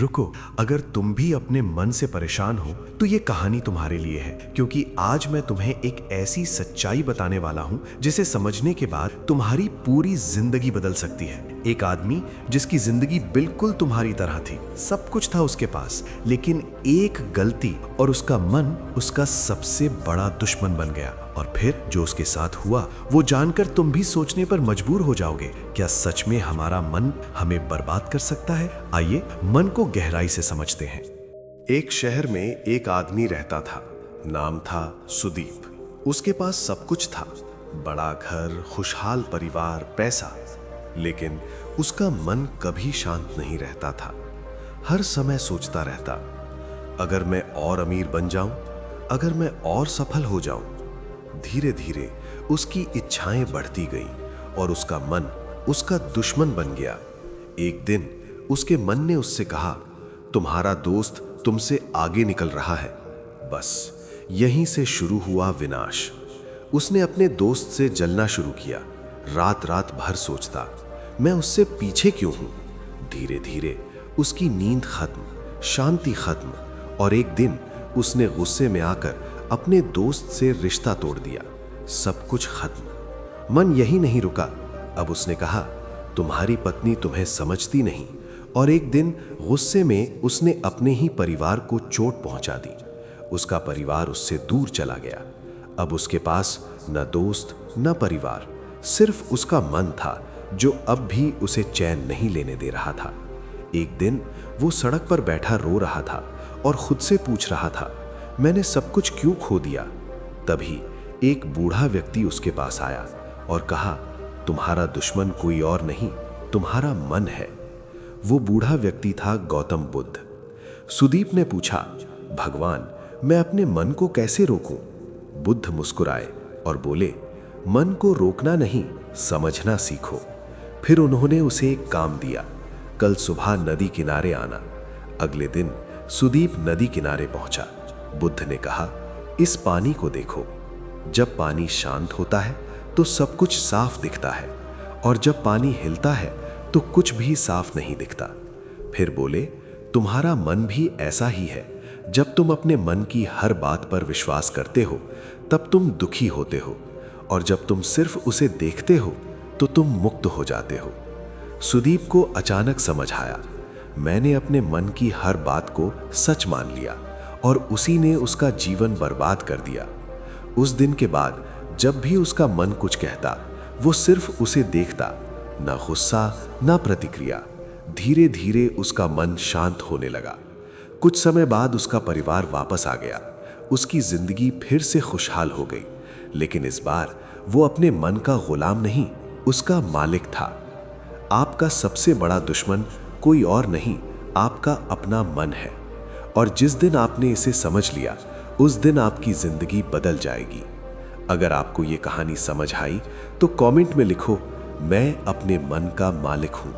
रुको, अगर तुम भी अपने मन से परेशान हो तो ये कहानी तुम्हारे लिए है, क्योंकि आज मैं तुम्हें एक ऐसी सच्चाई बताने वाला हूँ जिसे समझने के बाद तुम्हारी पूरी जिंदगी बदल सकती है। एक आदमी जिसकी जिंदगी बिल्कुल तुम्हारी तरह थी, सब कुछ था उसके पास, लेकिन एक गलती और उसका मन उसका सबसे बड़ा दुश्मन बन गया। और फिर जो उसके साथ हुआ वो जानकर तुम भी सोचने पर मजबूर हो जाओगे, क्या सच में हमारा मन हमें बर्बाद कर सकता है? आइए मन को गहराई से समझते हैं। एक शहर में एक आदमी रहता था, नाम था सुदीप। उसके पास सब कुछ था, बड़ा घर, खुशहाल परिवार, पैसा, लेकिन उसका मन कभी शांत नहीं रहता था। हर समय सोचता रहता, अगर मैं और अमीर बन जाऊं, अगर मैं और सफल हो जाऊं। धीरे धीरे उसकी इच्छाएं बढ़ती गईं और उसका मन उसका दुश्मन बन गया। एक दिन उसके मन ने उससे कहा, तुम्हारा दोस्त तुमसे आगे निकल रहा है। बस यहीं से शुरू हुआ विनाश। उसने अपने दोस्त से जलना शुरू किया। रात रात भर सोचता, मैं उससे पीछे क्यों हूं। धीरे धीरे उसकी नींद खत्म, शांति खत्म, और एक दिन उसने गुस्से में आकर अपने दोस्त से रिश्ता तोड़ दिया। सब कुछ खत्म। मन यही नहीं रुका। अब उसने कहा, तुम्हारी पत्नी तुम्हें समझती नहीं, और एक दिन गुस्से में उसने अपने ही परिवार को चोट पहुंचा दी। उसका परिवार उससे दूर चला गया। अब उसके पास न दोस्त न परिवार, सिर्फ उसका मन था जो अब भी उसे चैन नहीं लेने दे रहा था। एक दिन वो सड़क पर बैठा रो रहा था और खुद से पूछ रहा था, मैंने सब कुछ क्यों खो दिया। तभी एक बूढ़ा व्यक्ति उसके पास आया और कहा, तुम्हारा दुश्मन कोई और नहीं, तुम्हारा मन है। वो बूढ़ा व्यक्ति था गौतम बुद्ध। सुदीप ने पूछा, भगवान, मैं अपने मन को कैसे रोकूं? बुद्ध मुस्कुराए और बोले, मन को रोकना नहीं, समझना सीखो। फिर उन्होंने उसे एक काम दिया, कल सुबह नदी किनारे आना। अगले दिन सुदीप नदी किनारे पहुंचा। बुद्ध ने कहा, इस पानी को देखो। जब पानी शांत होता है तो सब कुछ साफ दिखता है, और जब पानी हिलता है तो कुछ भी साफ नहीं दिखता। फिर बोले, तुम्हारा मन भी ऐसा ही है। जब तुम अपने मन की हर बात पर विश्वास करते हो तब तुम दुखी होते हो, और जब तुम सिर्फ उसे देखते हो तो तुम मुक्त हो जाते हो। सुदीप को अचानक समझ आया, मैंने अपने मन की हर बात को सच मान लिया, और उसी ने उसका जीवन बर्बाद कर दिया। उस दिन के बाद जब भी उसका मन कुछ कहता, वो सिर्फ उसे देखता, न गुस्सा न प्रतिक्रिया। धीरे धीरे उसका मन शांत होने लगा। कुछ समय बाद उसका परिवार वापस आ गया। उसकी जिंदगी फिर से खुशहाल हो गई, लेकिन इस बार वो अपने मन का गुलाम नहीं, उसका मालिक था। आपका सबसे बड़ा दुश्मन कोई और नहीं, आपका अपना मन है, और जिस दिन आपने इसे समझ लिया उस दिन आपकी जिंदगी बदल जाएगी। अगर आपको ये कहानी समझ आई तो कमेंट में लिखो, मैं अपने मन का मालिक हूं।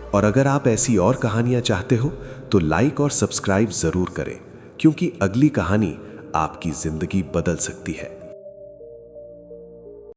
और अगर आप ऐसी और कहानियां चाहते हो तो लाइक और सब्सक्राइब जरूर करें, क्योंकि अगली कहानी आपकी जिंदगी बदल सकती है।